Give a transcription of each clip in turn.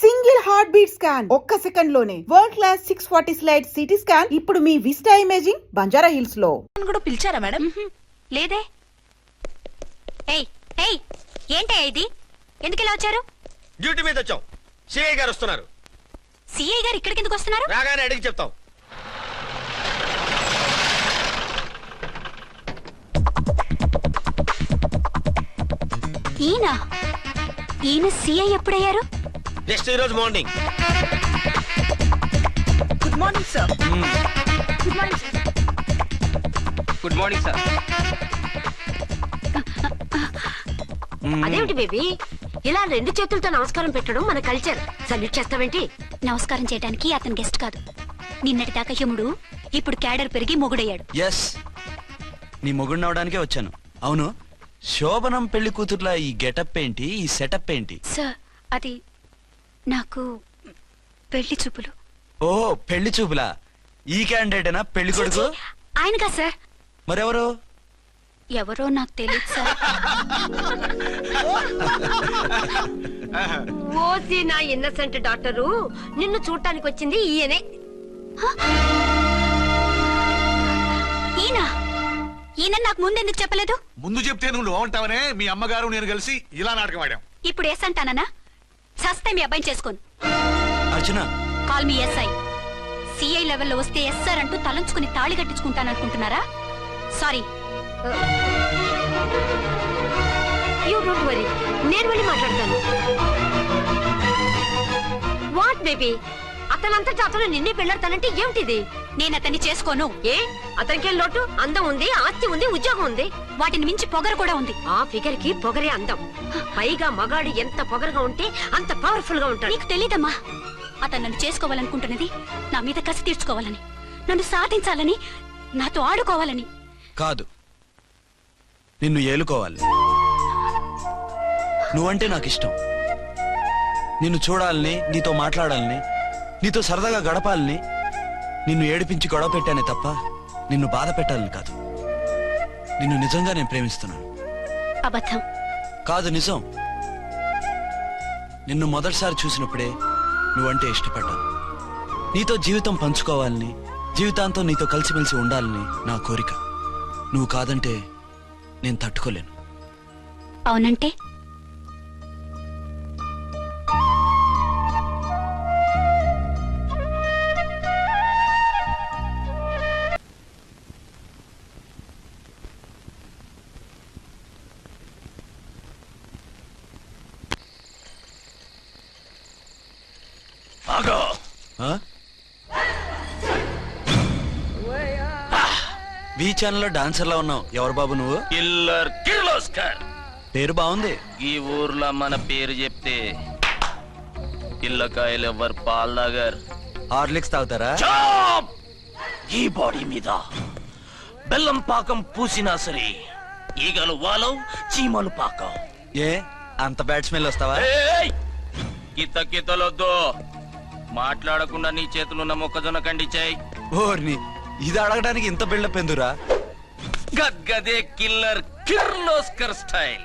Single heart beat scan ఒక్క second లోనే world class 640 slide CT scan ఇప్పుడు మీ vista imaging Banjara hills లో. కూడా పిలిచారా మేడం? లేదే. ఏయ్ ఏయ్ ఏంటే ఇది? ఎందుకు ఇలా వచ్చారు? డ్యూటీ మీద వచ్చాం. సిఐ గారు వస్తున్నారు. సిఐ గారు ఇక్కడికి ఎందుకు వస్తున్నారు? రాగానే అడిగి చెప్తాం. ఈయన సిఐ ఎప్పుడయ్యారు? నెక్స్ట్ ఈ రోజు morning. Good morning sir. Good morning sir. Good morning sir. అదేమిటి బేబీ, ఇలా రెండు చేతులతో నమస్కారం పెట్టడం మన కల్చర్. సల్యూట్ చేస్తావేంటి? నమస్కారం చేయడానికి అతను గెస్ట్ కాదు. నిన్నటి దాకా యముడు, ఇప్పుడు క్యాడర్ పెరిగి మొగుడయ్యాడు. ఎస్, నీ మొగుడిని అవడానికే వచ్చాను. అవును, శోభనం పెళ్లి కూతుర్లా ఈ గెటప్ ఏంటి, ఈ సెటప్ ఏంటి? సార్, అది నాకు పెళ్లి చూపులు. ఓ, పెళ్లి చూపులా? ఈ క్యాండిడేటేనా పెళ్లి కొడుకు? ఆయనగా సార్. మరెవరు? ఎవరో నాకు తెలియదు సార్. ఓసి నా ఇన్నసెంట్ డాక్టరు, నిన్ను చూడటానికి వచ్చింది ఈయనే. ఈయన నాకు ముందెందుకు చెప్పలేదు? ముందు చెప్తే నువ్వు బాగుంటావనే మీ అమ్మగారు నేను కలిసి ఇలా నాటకం ఆడాం. ఇప్పుడు ఎస్ అంటానా? సస్తే మీ అబ్బాయిని చేసుకోను. అర్చన, కాల్ మీ ఎస్ఐ. సిఐ లెవెల్లో వస్తే ఎస్ఆర్ అంటూ తలంచుకుని తాళి కట్టించుకుంటాననుకుంటున్నారా? సారీ. యూ డోంట్ వరీ, నేను వెళ్ళి మాట్లాడతాను. వాట్ బేబీ, అతనంతటా అతను నిన్నే పెళ్ళాడతానంటే ఏమిటిది? నేను అతన్ని చేసుకోను. ఏ, అతనికేం లోటు? అందం ఉంది, ఆస్తి ఉంది, ఉద్యోగం ఉంది. వాటిని మించి పొగరు కూడా ఉంది. ఆ ఫిగర్ కి పొగరే అందం. పైగా మగాడు ఎంత పొగరుగా ఉంటే అంత పవర్ఫుల్ గా ఉంటాడు. నీకు తెలీదమ్మా, అతను నన్ను చేసుకోవాలనుకుంటున్నది నా మీద కసి తీర్చుకోవాలని, నన్ను సాధించాలని, నాతో ఆడుకోవాలని కాదు, నిన్ను ఏలుకోవాలి. నువ్వంటే నాకు ఇష్టం. నిన్ను చూడాలని, నీతో మాట్లాడాలని, నీతో సరదాగా గడపాలని, నిన్ను ఏడిపించి గొడవ పెట్టానే తప్ప నిన్ను బాధ పెట్టాలని కాదు. నిన్ను నిజంగా నేను ప్రేమిస్తున్నాను. అబద్ధం కాదు, నిజం. నిన్ను మొదటిసారి చూసినప్పుడే నువ్వంటే ఇష్టపడ్డాను. నీతో జీవితం పంచుకోవాలని, జీవితాంతం నీతో కలిసిమెలిసి ఉండాలని నా కోరిక. నువ్వు కాదంటే నేను తట్టుకోలేను. అవునంటే? వి ఛానల్లో డాన్సర్లా ఉన్నావు. ఎవరు బాబు నువ్వు? కిల్లర్ కిర్లోస్కర్. పేరు బాగుంది. ఈ ఊర్లో మన పేరు చెప్తే పిల్లకాయలు ఎవరు పాల్ తాగర్. హార్లిక్స్ తాగుతారా? ఈ బాడీ మీద బెల్లం పాకం పూసినా సరే ఈగలు వాలవు, చీమలు పాకం. ఏ అంత బ్యాడ్ స్మెల్ వస్తావా? కిత్త కిత్తలొద్దు. మాట్లాడకుండా నీ చేతులున్న మొక్కజొన్న కండిచాయి. ఓర్ని, ఇది అడగడానికి ఇంత బిల్డప్ ఎందురా? గద్గదే కిల్లర్ కిర్లోస్కర్ స్టైల్.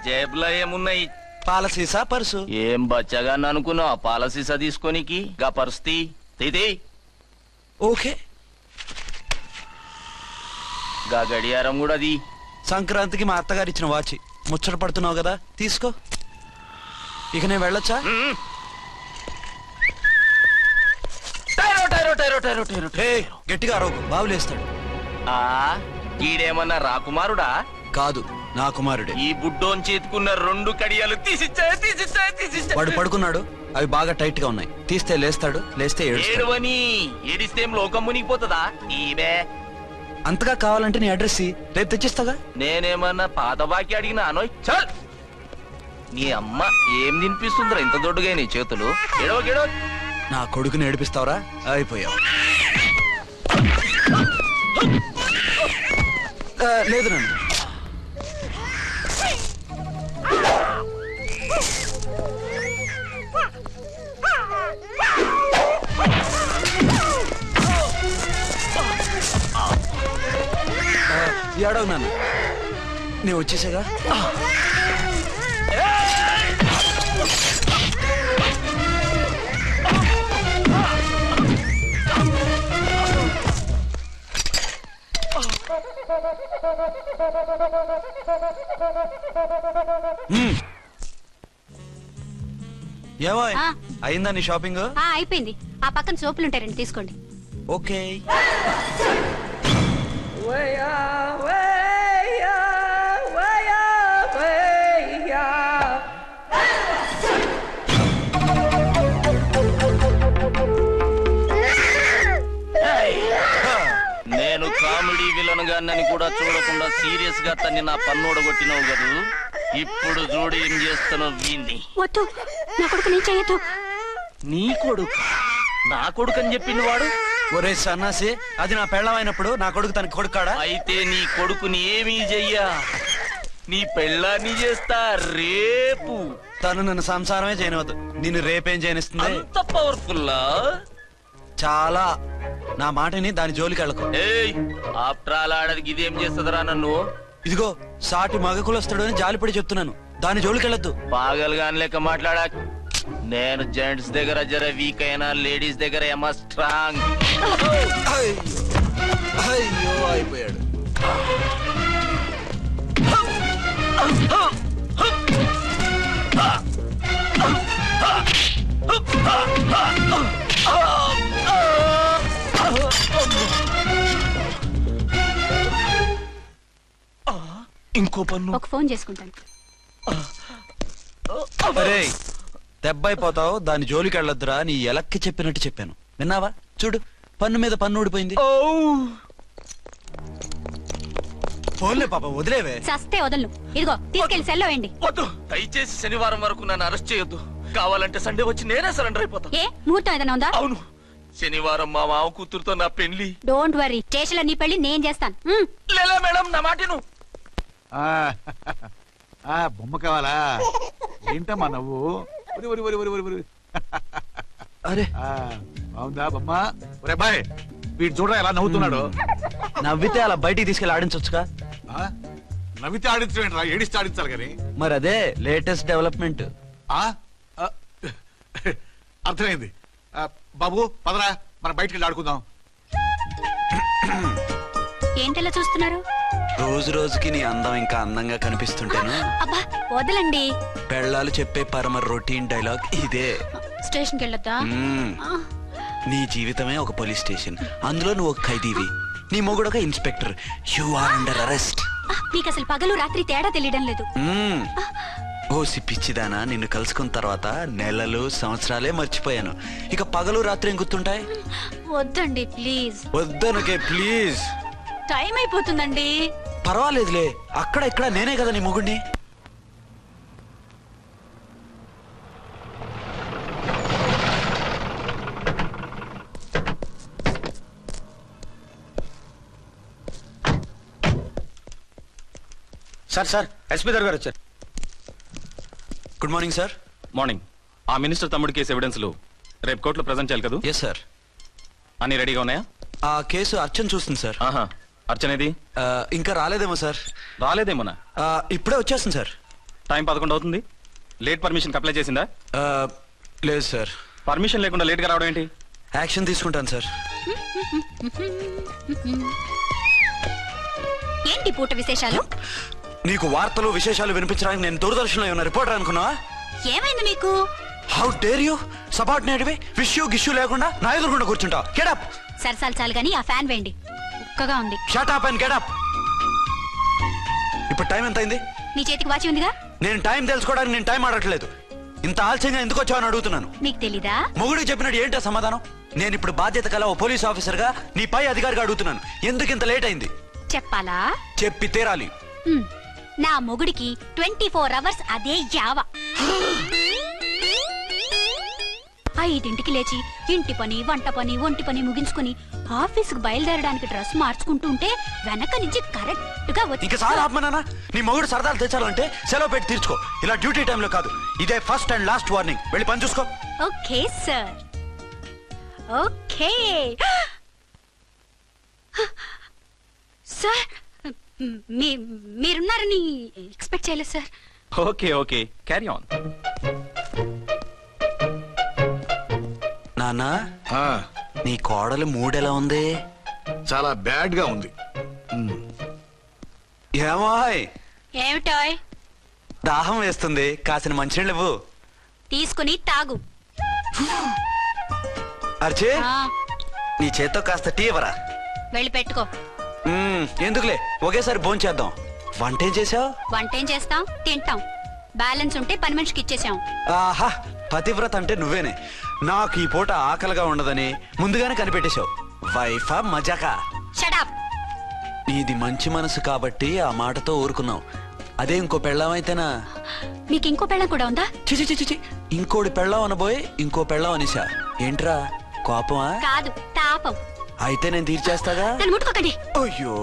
జేబులో ఏమున్నాయి? పాల సీసా, పర్సు. ఏం బచ్చగా అనుకున్నావు? పాల సీసా తీసుకోనికి గా పరిస్థితి తీది. ఓకే, గా గడియారం కూడా అది. సంక్రాంతికి మా అత్తగారు ఇచ్చిన వాచి. ముచ్చట పడుతున్నావు కదా, తీసుకో. ఇక నేను వెళ్ళొచ్చా? గట్టిగా అరవకు, బావులేస్తాడు. ఈడేమన్నా రాకుమారుడా? కాదు, నా కుమారుడే. ఈ బుడ్డోన్ చేతుకున్న 2 కడియాలు తీసిచ్చాయి. వాడు పడుకున్నాడు, అవి బాగా టైట్ గా ఉన్నాయి. తీస్తే లేస్తాడు, లేస్తే ఏడవని. ఏడిస్తే లోకం మునిగిపోతుందా? ఈబే అంతగా కావాలంటే నీ అడ్రస్ రేపు తెచ్చిస్తాగా. నేనేమన్నా పాత బాకి అడిగినా అనోయ్. చల్, నీ అమ్మ ఏం తినిపిస్తుందిరా ఇంత దొడ్డుగా నీ చేతులు? ఎడవ నా కొడుకుని ఏడిపిస్తావరా? అయిపోయావు. లేదు నన్ను. ఏడవు నన్ను. నేను వచ్చేసాగా. ఏమో ఆ. అయిందా నీ షాపింగ్? అయిపోయింది. ఆ పక్కన సోపులు ఉంటారండి, తీసుకోండి. ఓకే. నేను కామెడీ విలన్ గాన్నని కూడా చూడకుండా సీరియస్ గా తన్ని నా పన్నోడు కొట్టినావు కదూ. ఇప్పుడు చూడు ఏం చేస్తున్నావు వీణ్ణి. వద్దు, నా కొడుకు నేను చేయొద్దు. నీ కొడుకు నా కొడుకు అని చెప్పింది వాడు. ఒరే సన్నాసి, అది నా పెళ్ళమైనప్పుడు నా కొడుకు తన కొడుకాడా? అయితే నీ కొడుకుని ఏమీ చెయ్యా, నీ పెళ్ళాన్ని చేస్తా రేపు. తను నన్ను సంసారమే చేయనవద్దు, నిన్ను రేపేం చేయనిస్తుంది? అంత పవర్ఫుల్లా? చాలా. నా మాటని దాని జోలికి వెళ్ళకు. ఏయ్, ఆఫ్టర్ ఆల్ ఆడదికి ఇదేం చేస్తుందిరా నన్ను? ఇదిగో సాటి మగ కులస్తుడు అని జాలిపడి చెప్తున్నాను, దాని జోలికి వెళ్ళొద్దు. పాగలుగాని లెక్క మాట్లాడా. నేను జెంట్స్ దగ్గర జర వీక్ అయినా లేడీస్ దగ్గర ఏమో స్ట్రాంగ్. అయ్యో అయిపోయాడు. ఇంకో పన్ను. ఒక ఫోన్ చేసుకుంటాను. అరే దెబ్బైపోతావు, దాని జోలికి వెళ్ళొద్దురా. నీ ఎలక్కి చెప్పినట్టు చెప్పాను, విన్నావా? చూడు, పన్ను మీద పన్ను ఊడిపోయింది. ఫోన్లే పాప, వదిలేవే. చస్తే వదలను. ఇదిగో తీసుకెళ్లి సెల్లో వేయండి. వద్దు, దయచేసి శనివారం వరకు నన్ను అరెస్ట్ చేయొద్దు. కావాలంటే సండే వచ్చి నేనే సరెండర్ అయిపోతా. ఏ ముహూర్తం ఏదైనా ఉందా? అవును, శనివారం మా మామ కూతురుతో నా పెళ్లి. డోంట్ వరీ, స్టేషన్ లో నీ పెళ్లి నేను చేస్తాను. లేలా మేడం, నా మాటను. బొమ్మ కావాలా? ఏంటమ్మా నవ్వు? ఒరి ఒరి ఒరి ఒరి ఒరి ఒరి. అరే బాగుందా బొమ్మ? ఒరే బాయ్, వీడు చూడరా ఎలా నవ్వుతున్నాడు. నవ్వితే అలా బయటికి తీసుకెళ్ళి ఆడించొచ్చుగా. నవ్వితే ఆడించడం, ఏడిస్తే ఆడించాలి కానీ. మరి అదే లేటెస్ట్ డెవలప్మెంట్. అర్థమైంది. బాబు పదరా, మనం బయటికి వెళ్ళి ఆడుకుందాం. ఏంటలా చూస్తున్నారు? రోజు రోజుకి నీ అందం ఇంకా అందంగా కనిపిస్తుంటేను. అబ్బా వదలండి. పెళ్ళాలు చెప్పే పరమ రొటీన్ డైలాగ్ ఇదే. స్టేషన్కి వెళ్ళొద్దా? నీ జీవితమే ఒక పోలీస్ స్టేషన్, అందులో నువ్వు ఒక ఖైదీవి, నీ మొగుడు ఒక inspector. You are under arrest. మీకు అసలు పగలు రాత్రి తేడా తెలియడం లేదు. ఓ సిప్పిచ్చిదానా, నిన్ను కలుసుకున్న తర్వాత నెలలు సంవత్సరాలే మర్చిపోయాను. ఇక పగలు రాత్రి ఏం గుర్తుంటాయి? వద్దండి ప్లీజ్. వద్దనకే ప్లీజ్. టైం అయిపోతుందండి. పర్వాలేదులే, అక్కడ ఇక్కడ నేనే కదా నీ మొగుడిని. సార్ సార్, ఎస్పీ గారు వచ్చారు. Good morning sir. మార్నింగ్. ఆ మినిస్టర్ తమ్ముడి కేసు ఎవిడెన్స్లు రేపు కోర్టులో ప్రజెంట్ చేయాలి కదా? Yes sir. అన్ని రెడీగా ఉన్నాయా? ఆ కేసు అర్చన చూస్తుంది సార్. ఆహా, అర్చనేది? ఇంకా రాలేదేమో సార్. రాలేదేమోనా? ఇప్పుడే వచ్చేస్తుంది సార్. టైం 11 అవుతుంది. లేట్ పర్మిషన్ అప్లై చేసిందా? లేదు సార్. పర్మిషన్ లేకుండా లేట్ గా రావడం ఏంటి? యాక్షన్ తీసుకుంటాను సార్. ఏంటి పూట విశేషాలు? నీకు వార్తలు విశేషాలు వినిపించడానికి నేను దూరదర్శన్లో ఉన్న రిపోర్టర్ అనుకున్నావా? ఏమైంది మీకు? హౌ డేర్ యూ సబార్డినేట్వి విష్యూ గిష్యూ లేకుండా నా ఎదురుకుండా కూర్చుంటావు? Get up. సరసాలు చాలు గానీ ఆ ఫ్యాన్ వేయండి, ఉక్కగా ఉంది. Shut up and get up. ఇప్పుడు టైం ఎంత అయింది? నీ చేతికి వాచి ఉందిగా. నేను టైం తెలుసుకోవడానికి నేను టైం ఆడట్లేదు. ఇంత ఆలస్యంగా ఎందుకు వచ్చావని అడుగుతున్నాను. మీకు తెలీదా? మొగుడికి చెప్పినట్టు ఏంటో సమాధానం? నేను ఇప్పుడు బాధ్యత కల ఓ పోలీస్ ఆఫీసర్ గా నీ పై అధికారిగా అడుగుతున్నాను, ఎందుకు ఇంత లేట్ అయింది? చెప్పాలా? చెప్పి తీరాలి. నా మొగుడికి 24 అవర్స్ అదే యావ. 5ంటికి లేచి ఇంటి పని, వంట పని, ఒంటి పని ముగించుకుని ఆఫీసుకు బయలుదేరడానికి డ్రెస్ మార్చుకుంటూ ఉంటే వెనక నుంచి కరెక్ట్ గా వచ్చి. ఇంకా చాలా ఆత్మనానా, నీ మొగుడు సరదాలు తెచ్చాలంటే సెలవు పెట్టి తీర్చుకో. ఇలా డ్యూటీ టైంలో కాదు. ఇదే ఫస్ట్ అండ్ లాస్ట్ వార్నింగ్. వెళ్ళి పని చూసుకో. Okay sir, okay sir. మీరున్నారని ఎక్స్పెక్ట్ చేయలేదు sir. Okay okay, carry on. నానా, నీ కోడలు మూడెలా ఉంది? చాలా బ్యాడ్ గా ఉంది. ఏమాయ్ ఏమిటోయ్? దాహం వేస్తుంది, కాసిన మంచినీళ్ళు ఇవ్వు. తీసుకుని తాగు. అర్చే, ఆ, నీ చేత్తో కాస్త టీ ఇవ్వరా? వెళ్ళి పెట్టుకో. ఎందుకులే, ఒకేసారి భోంచేద్దాం. వంటేం చేసావు? వంటేం చేస్తాం, తింటాం. బ్యాలెన్స్ ఉంటే పని మనిషికి ఇచ్చేసాం. ఆహా, పతివ్రత అంటే నువ్వేనే. నాకు ఈ పూట ఆకలిగా ఉండదని ముందుగానే కనిపెట్టేశావు. వైఫా మజాకా? షడప్. నీది మంచి మనసు కాబట్టి ఆ మాటతో ఊరుకున్నావు. అదే ఇంకో పెళ్ళాం అయితేనా? మీకు ఇంకో పెళ్ళం కూడా ఉందా? చిచి చిచి చి, ఇంకోటి పెళ్ళాం అనబోయి ఇంకో పెళ్ళాం అనేసా. ఏంట్రా కోపమా? కాదు, తాపం. అయితే నేను తీర్చేస్తాగా. నన్ను ముట్టుకోకండి. అయ్యో,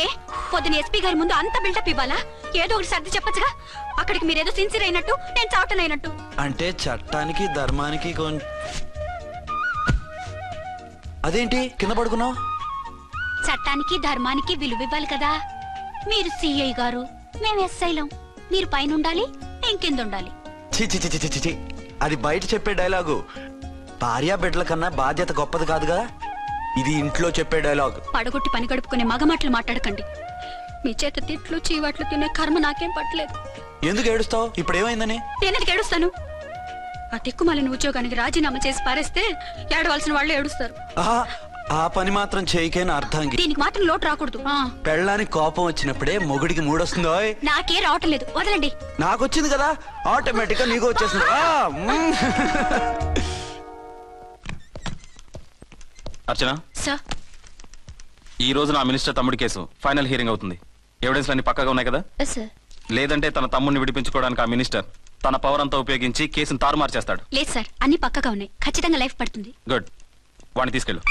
ఏ పొద్దున ఎస్పీ గారి ముందు అంత బిల్డప్ ఇవ్వాలా? ఏదో ఒకటి సర్ది చెప్పచ్చుగా. అక్కడికి మీరేదో సిన్సియర్ అయినట్టు, నేను చావటం అయినట్టు. అంటే చట్టానికి ధర్మానికి అదేంటి కింద పడుకున్నావు? చట్టానికి ధర్మానికి విలువ ఇవ్వాలి కదా. మీరు సిఐ గారు, మేము ఎస్ఐలం. మీరు పైన ఉండాలి, నేను కింద ఉండాలి. చి చి చి చి చి చి. అది బయట చెప్పే డైలాగు. భార్యా బిడ్డల కన్నా బాధ్యత గొప్పది కాదుగా. ఇది ఇంట్లో చెప్పే డైలాగ్. పడగొట్టి పని గడుపుకునే మగమాటలు మాట్లాడకండి. మీ చేత తిట్లు చీవాట్లు తినే కర్మ నాకేం పట్టలేదు. ఎందుకు ఏడుస్తావు? ఇప్పుడు ఏమైందని? నేనెందుకు ఏడుస్తాను? ఆ తిక్కుమాలిన ఉద్యోగానికి రాజీనామా చేసి పారేస్తే ఏడవలసిన వాళ్ళు ఏడుస్తారు. ఆహా, ఆ పని మాత్రం చేయకేన అర్థంగి. దీనికి మాత్రం లోటు రాకూడదు. పెళ్ళానికి కోపం వచ్చినప్పుడే మొగుడికి మూడొస్తుందో. నాకే రావటం లేదు, వదలండి. నాకు వచ్చింది కదా, ఆటోమేటిక్ గా నీకు వచ్చేస్తుంది. అర్చన, సార్, ఈ రోజు నా మినిస్టర్ తమ్ముడి కేసు ఫైనల్ హియరింగ్ అవుతుంది. ఎవిడెన్స్ అన్ని పక్కగా ఉన్నాయి కదా? సార్. లేదంటే తన తమ్ముడిని విడిపించుకోవడానికి ఆ మినిస్టర్ తన పవర్ అంతా ఉపయోగించి కేసును తారుమారు చేస్తాడు. లేదు సార్, అన్ని పక్కగా ఉన్నాయి. ఖచ్చితంగా లైఫ్ పడుతుంది. గుడ్, వాడిని తీసుకెళ్ళు.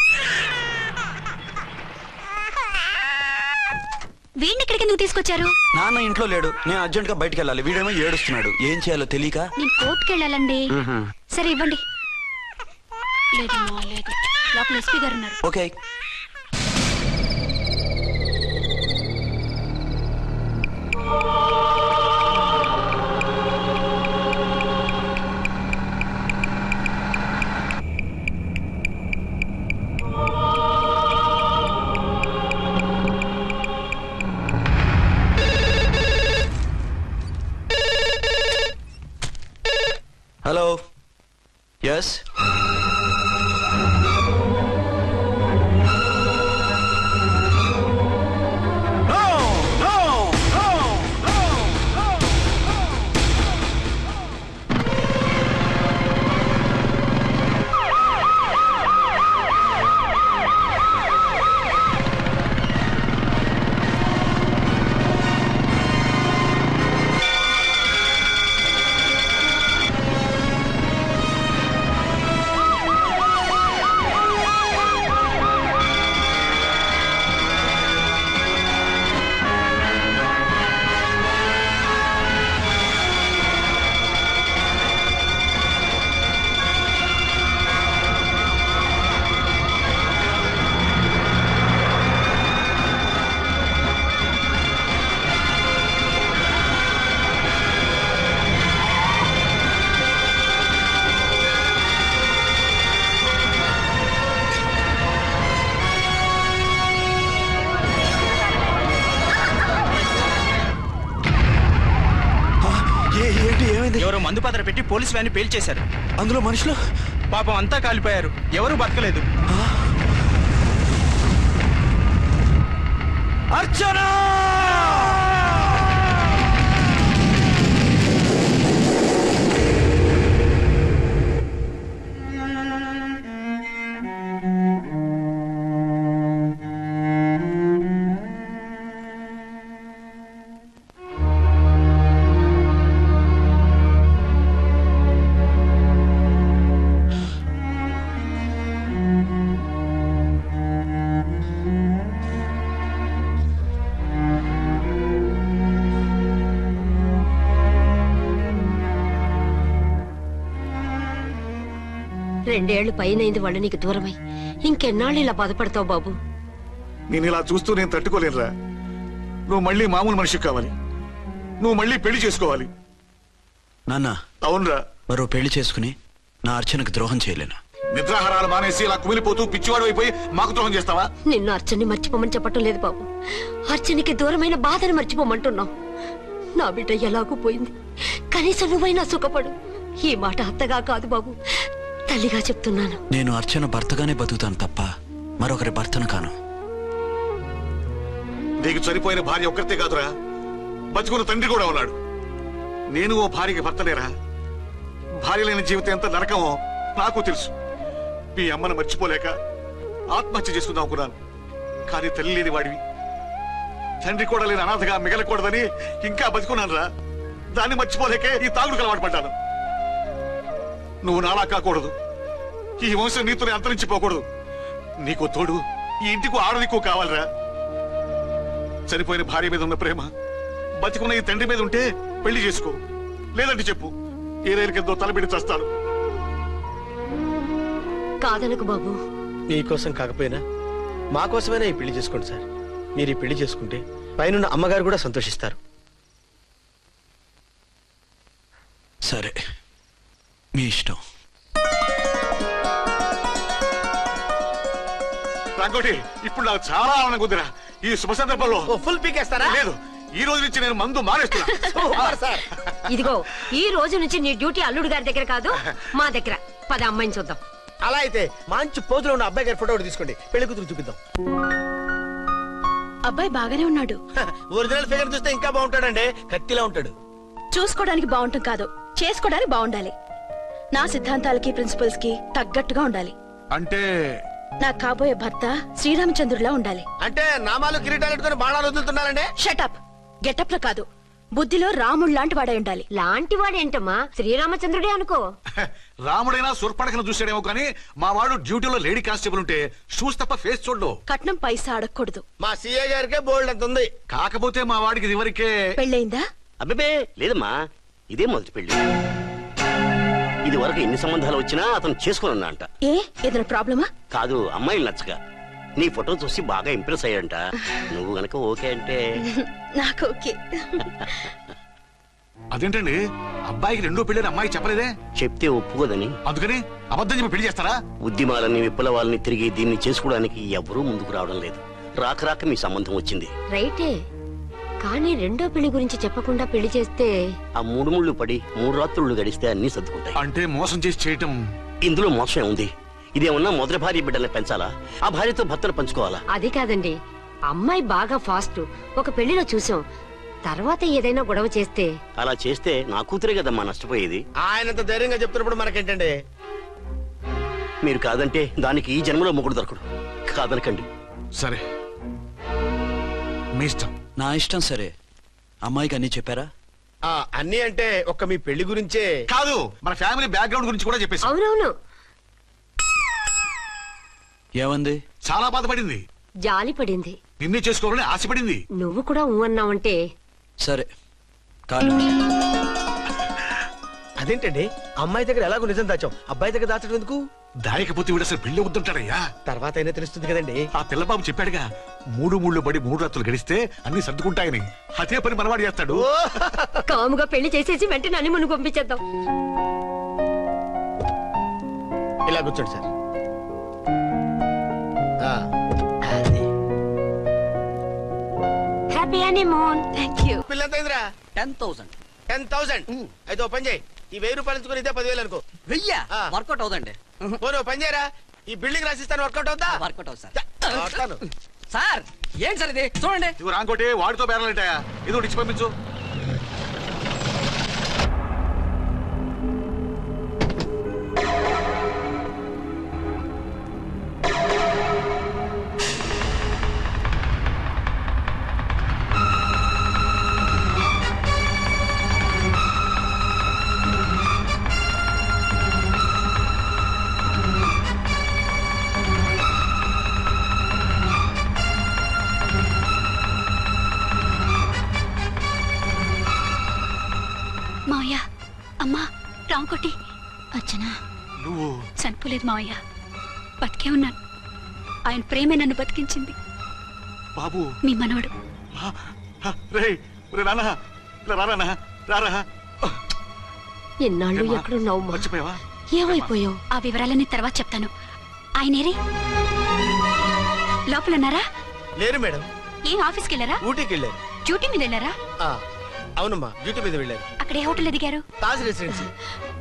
వీడిని ఇక్కడికి ఎందుకు తీసుకొచ్చారు? నాన్న ఇంట్లో లేడు, నేను అర్జెంట్ గా బయటికి వెళ్ళాలి. వీడేమో ఏడుస్తున్నాడు, ఏం చేయాలో తెలియక. నేను కోర్టుకి వెళ్ళాలండి. సరే ఇవ్వండి. లేదమ్మా, లేదు. లోపల ఎస్పీ గారు ఉన్నారు. ఓకే. Hello, yes. ఎవరో మందు పాత్ర పెట్టి పోలీస్ వ్యాన్ పేల్చేశారు. అందులో మనుషులు పాపం అంతా కాలిపోయారు, ఎవరు బతకలేదు. అర్చన! రెండేళ్లు పైనైంది వాళ్ళు నీకు దూరమై. ఇంకెన్నాళ్ళు ఇలా బాధపడతావు బాబు? నేను ఇలా చూస్తూ నేను తట్టుకోలేనురా. నువ్వు మళ్ళీ మామూలు మనిషి కావాలి, నువ్వు మళ్ళీ పెళ్లి చేసుకోవాలి. నాన్న, అవునరా. మరో పెళ్లి చేసుకుని నా అర్చనకు ద్రోహం చేయలేను. నిద్రాహారాలు మానేసి ఇలా కుమిలిపోతూ పిచ్చివాడు అయిపోయి మాకు ద్రోహం చేస్తావా? నిన్ను అర్చన్ని మర్చిపోమని చెప్పటం లేదు బాబు. అర్చనికి దూరమైన బాధను మర్చిపోమంటున్నావు. నా బిడ్డ ఎలాగూ పోయింది, కనీసం నువ్వైనా సుఖపడు. ఈ మాట అత్తగా కాదు బాబు, తల్లిగా చెప్తున్నాను. నేను అర్చన భర్తగానే బతుకుతాను తప్ప మరొకరి భర్తను కాను. నీకు చనిపోయిన భార్య ఒక్కరితే కాదురా, బతుకున్న తండ్రి కూడా ఉన్నాడు. నేను ఓ భార్యకి భర్తలేరా? భార్య లేని జీవితం ఎంత నరకమో నాకు తెలుసు. మీ అమ్మను మర్చిపోలేక ఆత్మహత్య చేసుకుందాం అనుకున్నాను. కానీ తల్లి లేని వాడివి, తండ్రి కూడా లేని అనాథగా మిగలకూడదని ఇంకా బతుకున్నాను రా. దాన్ని మర్చిపోలేకే ఈ తాగుడుకు అలవాటు పడ్డాను. నువ్వు నాలా కాకూడదు, ఈ వంశం నీతోనే అంతరించిపోకూడదు. నీకు తోడు ఈ ఇంటికి ఆడదిక్కు కావాలిరా. చనిపోయిన భార్య మీద ఉన్న ప్రేమ బతికున్న ఈ తండ్రి మీద ఉంటే పెళ్లి చేసుకో, లేదంటే చెప్పు, ఏ రైలు కిందో తలబెడి చేస్తాను. కాదనకు బాబు. మీకోసం కాకపోయినా మా కోసమైనా ఈ పెళ్లి చేసుకోండి సార్. మీరు ఈ పెళ్లి చేసుకుంటే పైన అమ్మగారు కూడా సంతోషిస్తారు. సరే, మీ ఇష్టం. రాంకోటి, ఇప్పుడు నాకు చాలా ఆనందంగా ఉందిరా. ఈ శుభ సందర్భంలో ఫుల్ పీకేస్తారా? లేదు, ఈ రోజు నుంచి నేను మందు మానేస్తున్నా. సార్ ఇదిగో, ఈ రోజు నుంచి నీ డ్యూటీ అల్లుడు గారి దగ్గర కాదు, మా దగ్గర. పద అమ్మాయిని చూద్దాం. అలా అయితే మంచి పోజులో ఉన్న అబ్బాయి గారి ఫోటో ఒకటి తీసుకోండి, పెళ్లి కూతురు చూపిద్దాం. అబ్బాయి బాగానే ఉన్నాడు. ఒరిజినల్ ఫిగర్ చూస్తే ఇంకా బాగుంటాడండి, కత్తిలా ఉంటాడు. చూసుకోవడానికి బాగుంటాం కాదు, చేసుకోవడానికి బాగుండాలి. నా సిద్ధాంతాలకి ప్రిన్సిపల్స్ కి తగ్గట్టుగా ఉండాలి. అంటే నా కాబోయే భర్త శ్రీరామచంద్రులా ఉండాలి. అంటే నామాలు కిరీటాలు ఎట్టుకుని బాణాలు వదులుతున్నారండి. షటప్. గెటప్ లో కాదు, బుద్ధిలో రాముడు లాంటి వాడై ఉండాలి. లాంటి వాడేంటమ్మా, శ్రీరామచంద్రుడే అనుకో. రాముడైనా సూర్పడకను చూసాడేమో కానీ మా వాడు డ్యూటీలో లేడీ కానిస్టేబుల్ ఉంటే షూస్ తప్ప ఫేస్ చూడడు. కట్నం పైసా అడగకూడదు. మా సీఏ గారికే బోల్డ్ అంత ఉంది. కాకపోతే మా వాడికి ఇదివరకే పెళ్ళయిందా? అబ్బే లేదమ్మా, ఇదే మొదటి పెళ్లి. ఇది వరకు ఎన్ని సంబంధాలు వచ్చినా అతను చేసుకున్నా అంట. ఏ ఏదైనా ప్రాబ్లమా? కాదు, అమ్మాయిలు నచ్చగా నీ ఫోటో చూసి బాగా ఇంప్రెస్ అయ్యాడంట. నువ్వు గనక ఓకే అంటే నాకు ఓకే. అదేంటండి, అబ్బాయికి రెండో పెళ్లి అమ్మాయి చెప్పలేదే? చెప్తే ఒప్పుకోదని. అందుకని అబద్ధం చెప్పి పెళ్లి చేస్తారా? ఉద్యమాలని విప్లవాలని తిరిగి దీన్ని చేసుకోవడానికి ఎవరూ ముందుకు రావడం లేదు. రాక రాక మీ సంబంధం వచ్చింది. రైటే, కానీ రెండో పెళ్లి గురించి చెప్పకుండా పెళ్లి చేస్తే ఆ మూడు ముళ్ళు పడి 3 రాత్రులు గడిస్తే అన్ని సర్దుకుంటాయి. అంటే మోసం చేసి చేయటం ఇందులో మోసం ఉంది. ఇదేమన్నా మొదటి భార్య బిడ్డల్ని పెంచాలా, ఆ భార్యతో భర్తను పంచుకోవాలా? అది కాదండి, అమ్మాయి బాగా ఫాస్ట్. ఒక పెళ్లిలో చూసాం, తర్వాత ఏదైనా గొడవ చేస్తే. అలా చేస్తే నా కూతురే కదమ్మా నష్టపోయేది. ఆయనంత ధైర్యంగా చెప్తున్నప్పుడు మనకేంటండి? మీరు కాదంటే దానికి ఈ జన్మలో మొగుడు దొరకడు. కాదనకండి. సరే, మీ ఇష్టం. నా ఇష్టం. సరే, అమ్మాయికి అన్ని చెప్పారా? అన్ని అంటే ఒక్క మీ పెళ్లి గురించే కాదు, మన ఫ్యామిలీ బ్యాక్గ్రౌండ్ గురించి కూడా చెప్పేసి. అవునవును, ఏమంది? చాలా బాధపడింది, జాలి పడింది, నిన్నే చేసుకోవాలని ఆశపడింది. నువ్వు కూడా ఊ అన్నావంటే. సరే కానీ అదేంటండి, అమ్మాయి దగ్గర ఎలాగో నిజం దాచాం, అబ్బాయి దగ్గర దాచడం ఎందుకు? దాయకపోతే వీడు అసలు పెళ్లి వద్దుంటాడయ్యా. తర్వాత అయినా తెలుస్తుంది కదండి. ఆ పిల్లబాబు చెప్పాడుగా, 3 ముళ్ళు పడి 3 రాత్రులు గడిస్తే అన్ని సర్దుకుంటాయని. అదే పని మనవాడు చేస్తాడు. కాముగా పెళ్లి చేసేసి వెంటనే అని మును పంపించేద్దాం. ఇలా కూర్చోండి సార్. అది. Happy honeymoon. Thank you. పిల్లంత అయిందిరా? 10,000. 10,000. అయితే ఓ పని చేయి, ఈ 1000 రూపాయలు ఎంచుకుని ఇదే 10,000 అనుకో. వర్కౌట్ అవుదండి. పోనీ ఓ పని చేయరా, ఈ బిల్డింగ్ రాసిస్తాను, వర్కౌట్ అవుతా? వర్కౌట్ అవుతుంది వస్తాను. సార్. ఏంటి సార్ ఇది, చూడండి. ఇవి రాంకోటి, వాడితో బేరాలంటాయా? ఇది ఒకటి ఇచ్చి పంపించు. మావయ్య, అమ్మా, రాంకోటి, అర్చనా. నువ్వు చనిపోలేదు మావయ్య, బతికే ఉన్నాను. ఆయన ప్రేమే నన్ను బతికించింది. బాబు, మీ మనవడు. రేయ్, రానా, రానా, రారా. ఎన్నాళ్ళు ఎక్కడున్నావు? మర్చిపోయావా? ఏమైపోయావు? ఆ వివరాలన్నీ తర్వాత చెప్తాను. ఆయనేరి లోపల ఉన్నారా? లేరు మేడం, ఏం ఆఫీస్కి వెళ్ళారా? ఊటీకి వెళ్ళారు. డ్యూటీ మీద వెళ్ళారా? అవునమ్మా, డ్యూటీ మీద వెళ్ళారు. అక్కడ ఏ హోటల్ ఎదిగారు? తాజ్ రెసిడెన్సీ.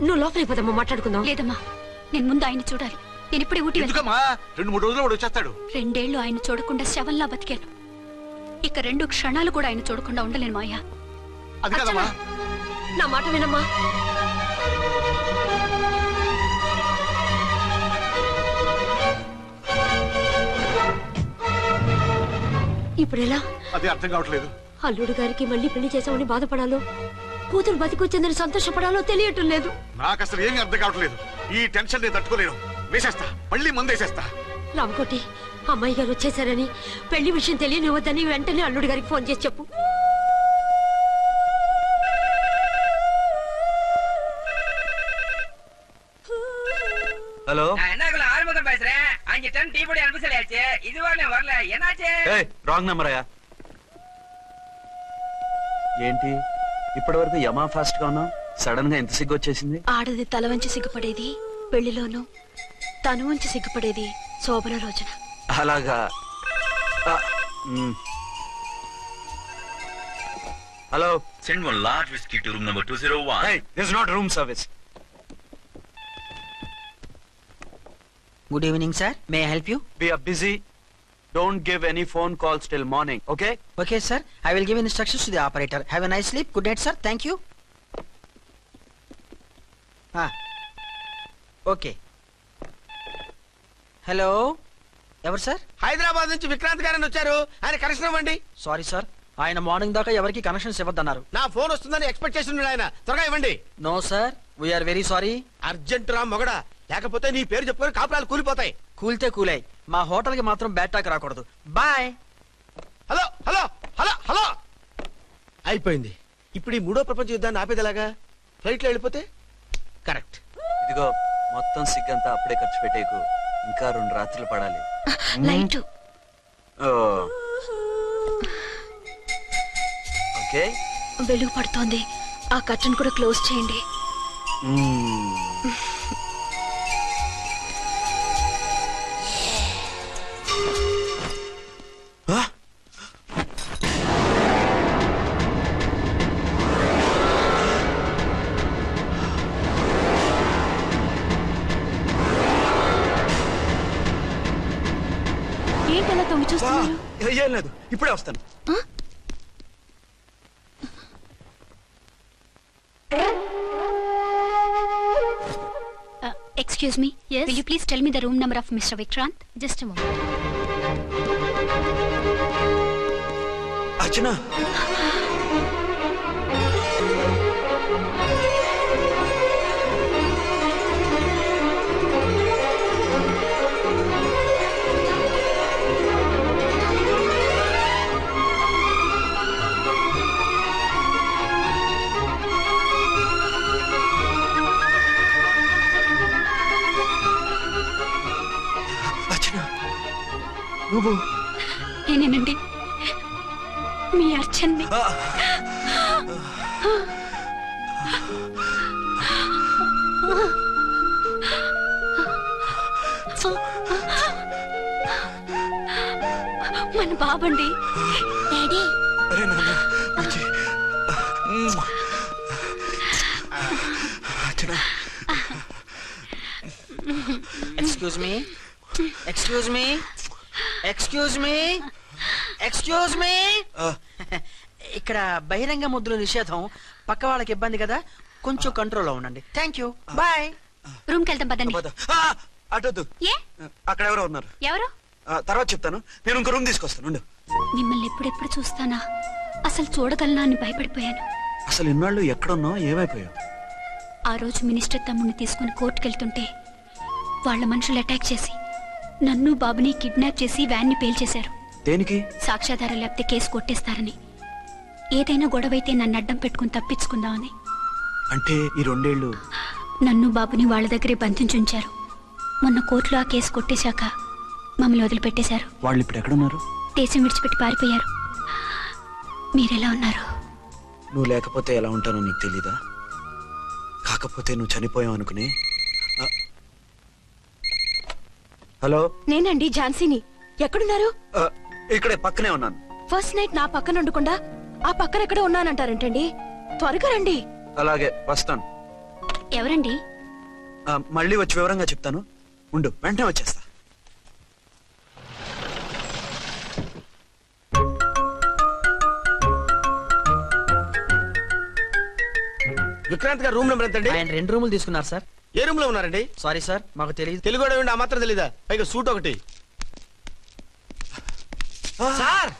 నువ్వు లోపలికి పోదమ్మా, మాట్లాడుకుందాం. లేదమ్మా, నేను ముందు ఆయన చూడాలి. నేను ఇప్పుడే ఊటీ వెళ్తాను. ఎందుకమ్మా 2-3 రోజులు వాడు వచ్చేస్తాడు. 2 ఏళ్లు ఆయన చూడకుండా శవంలా బతికాను. ఇక 2 క్షణాలు కూడా ఆయన చూడకుండా ఉండలేను మాయా. అది కదమ్మా. నా మాట వినమ్మా. ఇప్పుడు ఎలా? అది అర్థం కావట్లేదు. అల్లుడు గారికి మళ్ళీ పెళ్లి చేసామని బాధపడాలో, కూతురు బతికొచ్చిందని సంతోషపడాలో తెలియటం లేదు. నాకు అసలు ఏమీ అర్థం కావట్లేదు. ఈ టెన్షన్ నేను తట్టుకోలేను. వేసేస్తా, మళ్ళీ మందేసేస్తా. రామకోటి, అమ్మాయి గారు వచ్చేసారని, పెళ్లి విషయం తెలియనివ్వద్దని వెంటనే అల్లుడు గారికి ఫోన్ చేసి చెప్పు. ஹலோ என்னக்குள்ள ஆரம்பம் பேசுறேன். 5 டன் டீ பொடி அனுப்ப சொல்லியாச்சு. இது வரல. என்னாச்சு? రాంగ్ నెంబర్ అయ్యా. ఏంటి ఇప్పటి వరకు యమా ఫాస్ట్ గా ఉన్నావు, సడన్ గా ఎంత సిగ్గు వచ్చేసింది? ఆడది తల వంచి సిగ్గుపడేది పెళ్లిలోను, తను వంచి సిగ్గుపడేది శోభన రోజున. అలాగా. Hello, Send one large whiskey to room number 201. hey, this is not room service. Good evening sir, may I help you? We are busy. Don't give any phone calls till morning, okay? Okay sir, I will give instructions to the operator. Have a nice sleep. Good night sir. Thank you. Okay. Hello, ఎవరు sir? Hyderabad నుంచి విక్రాంత్ గారని వచ్చారు. ఆయన connection ఇవ్వండి. Sorry sir, ఆయన morning దాకా ఎవరికి connections ఇవ్వద్దన్నారు. నా ఫోన్ వస్తుందని ఎక్స్పెక్ట్ చేసి ఉన్నాడు ఆయన. త్వరగా ఇవ్వండి. No sir, we are very sorry. Urgent రా మొగడా, లేకపోతే నీ పేరు చెప్పుకొని కాపురాలు కూలిపోతాయి. కూల్తే కూలాయి, మా హోటల్ కి మాత్రం బ్యాడ్ టాక్ రాకూడదు. Bye. Hello hello hello hello. అయిపోయింది. ఇప్పుడు ఈ 3వ ప్రపంచ యుద్ధాన్ని ఆపేదిలాగా? ఫ్లైట్ లో వెళ్ళిపోతే కరెక్ట్. ఇదిగో మొత్తం సిగ్గంతా అప్పుడే ఖర్చు పెట్టేకు, ఇంకా 2 రాత్రులు పడాలి. లైట్ ఓకే, వెలుగు పడుతోంది. ఆ కర్టన్ కూడా క్లోజ్ చేయండి. ఏంటలా తొంగి చూస్తున్నారు? ఏం లేదు, ఇప్పుడే వస్తాను. Excuse me. Yes. Will you please tell me the room number of Mr. Vikrant? Just a moment. అర్చన, నువ్వు నేనేనండి, మీ అర్చన్ని. మన బాబండి. డాడీ. అరే నాన్న, వచ్చి. Archana. Excuse me, excuse me, excuse me, excuse me. ఇక్కడ బహిరంగ ముద్దుల నిషేధం, పక్క వాళ్ళకి ఇబ్బంది కదా, కొంచెం కంట్రోల్లో ఉండండి. Thank you. బాయ్. రూమ్ కి వెళ్తాం పదండి. అటొద్దు, ఏ? అక్కడ ఎవరో ఉన్నారు. ఎవరు? తర్వాత చెప్తాను. నేను ఇంకో రూమ్ తీసుకొస్తాను. ఉండు. మిమ్మల్ని ఎప్పుడెప్పుడు చూస్తానా, అసలు చూడగలనా అని భయపడిపోయాను. అసలు ఇన్నాళ్ళు ఎక్కడున్నావు, ఏమైపోయావు? ఆ రోజు మినిస్టర్ తమ్ముడిని తీసుకుని కోర్టుకెళ్తుంటే వాళ్ళ మనుషులు అటాక్ చేసి నన్ను బాబుని కిడ్నాప్ చేసి వ్యాన్ ని పేల్చేశారు. దేనికి? సాక్ష్యాధారం లేకపోతే కేసు కొట్టేస్తారని. ఏదైనా గొడవైతే నన్ను అడ్డం పెట్టుకుని తప్పించుకుందామని. అంటే ఈ 2 ఏళ్ళు నన్ను బాబుని వాళ్ళ దగ్గరే బంధించుంచారు. మొన్న కోర్టులో ఆ కేసు కొట్టేశాక మమ్మల్ని వదిలిపెట్టేశారు. వాళ్ళు ఇప్పుడు ఎక్కడున్నారు? దేశం విడిచిపెట్టి పారిపోయారు. మీరెలా ఉన్నారు? నువ్వు లేకపోతే ఎలా ఉంటానో నీకు తెలీదా? కాకపోతే నువ్వు చనిపోయావు అనుకుని హలో, నేనండి ఝాన్సీని. ఎక్కడున్నారు? ఇక్కడే పక్కనే ఉన్నాను. ఫస్ట్ నైట్ నా పక్కన ఉండకుండా ఆ పక్కన ఎక్కడ ఉన్నానంటారేంటండి? త్వరగా రండి. అలాగే వస్తాను. ఎవరండి? మళ్ళీ వచ్చి వివరంగా చెప్తాను. ఉండు, వెంటనే వచ్చేస్తా. విక్రాంత్ గారు రూమ్ నెంబర్ ఎంతండి? ఆయన 2 రూములు తీసుకున్నారు సార్. ఏ రూమ్ లో ఉన్నారండి? సారీ సార్, మాకు తెలియదు. తెలుగు వాడు ఆ మాత్రం తెలీదా? పైగా సూట్ ఒకటి. సార్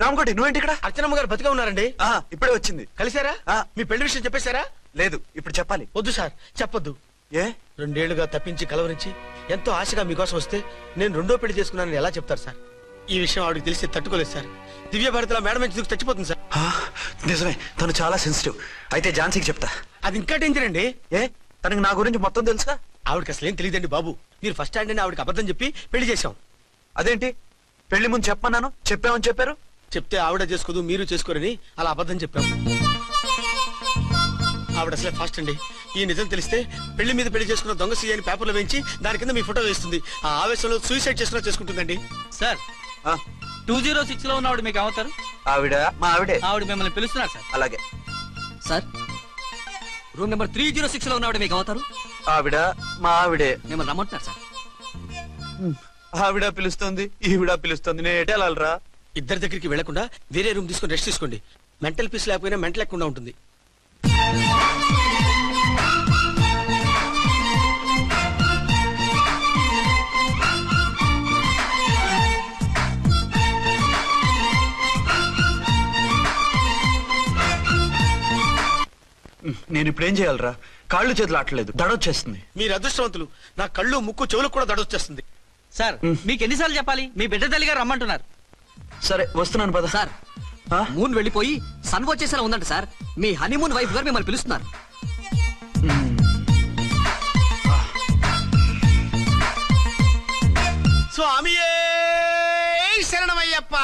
రామకోటి, నువ్వేంటి ఇక్కడ? అర్చనమ్మ గారు బతిగా ఉన్నారండి. ఇప్పుడే వచ్చింది. కలిసారా? మీ పెళ్లి విషయం చెప్పేశారా? లేదు, ఇప్పుడు చెప్పాలి. వద్దు సార్, చెప్పొద్దు. ఏ? 2 ఏళ్లుగా తప్పించి కలవరించి ఎంతో ఆశగా మీకోసం వస్తే నేను 2వ పెళ్లి చేసుకున్నానని ఎలా చెప్తారు సార్? ఈ విషయం ఆవిడకి తెలిసి తట్టుకోలేదు సార్. దివ్య భారతిలో మేడం నుంచి దూకి చచ్చిపోతుంది సార్. నిజమే, తను చాలా సెన్సిటివ్. అయితే ఝాన్సీకి చెప్తా. అది ఇంకా డేంజర్ అండి. ఏ? తనకి నా గురించి మొత్తం తెలుసా? ఆవిడకి అసలు ఏం తెలియదండి బాబు. మీరు ఫస్ట్ హ్యాండ్ అని ఆవిడకి అబద్ధం చెప్పి పెళ్లి చేశాం. అదేంటి? పెళ్లి ముందు చెప్పమన్నాను, చెప్పామని చెప్పారు. చెప్తే ఆవిడ చేసుకోదు, మీరు చేసుకోరని అలా అబద్ధం చెప్పాం. ఆవిడ అసలే ఫాస్ట్ అండి. ఈ నిజం తెలిస్తే పెళ్లి మీద పెళ్లి చేసుకున్న దొంగ సీ అని పేపర్లో వేయించి దాని కింద మీ ఫోటో వేస్తుంది. ఆ ఆవేశంలో సూసైడ్ చేసుకుంటుందండి. సార్ 206 లో ఉన్నవాడు మీకు అవుతారు? ఆవిడ మా ఆవిడే. ఆవిడ మిమ్మల్ని పిలుస్తున్నారు సార్. అలాగే సార్, రూమ్ నెంబర్ 306 లో ఉన్నవాడు మీకు అవుతారు? ఆవిడ మా ఆవిడే. మిమ్మల్ని రమ్మంటున్నారు సార్. ఆవిడ పిలుస్తుంది, ఈవిడ పిలుస్తుంది. నేను ఎటెళ్ళాలరా? ఇద్దరి దగ్గరికి వెళ్లకుండా వేరే రూమ్ తీసుకొని రెస్ట్ తీసుకోండి. మెంటల్ పీస్ లేకపోయినా మెంటల్ లేకుండా ఉంటుంది. నేను ఇప్పుడు ఏం చేయాలరా? కాళ్ళు చేతులు ఆటలేదు, దడొచ్చేస్తుంది. మీరు అదృష్టవంతులు. నా కళ్ళు, ముక్కు, చెవులకు కూడా దడొచ్చేస్తుంది. సార్, మీకు ఎన్నిసార్లు చెప్పాలి? మీ బిడ్డ తల్లి గారు రమ్మంటున్నారు. సరే, వస్తున్నాను పద. సార్, మూన్ వెళ్ళిపోయి సన్ వచ్చేసేలా ఉందంట సార్. మీ హనీమూన్ వైఫ్ గారు మిమ్మల్ని పిలుస్తున్నారు. స్వామియే శరణమయ్యప్ప.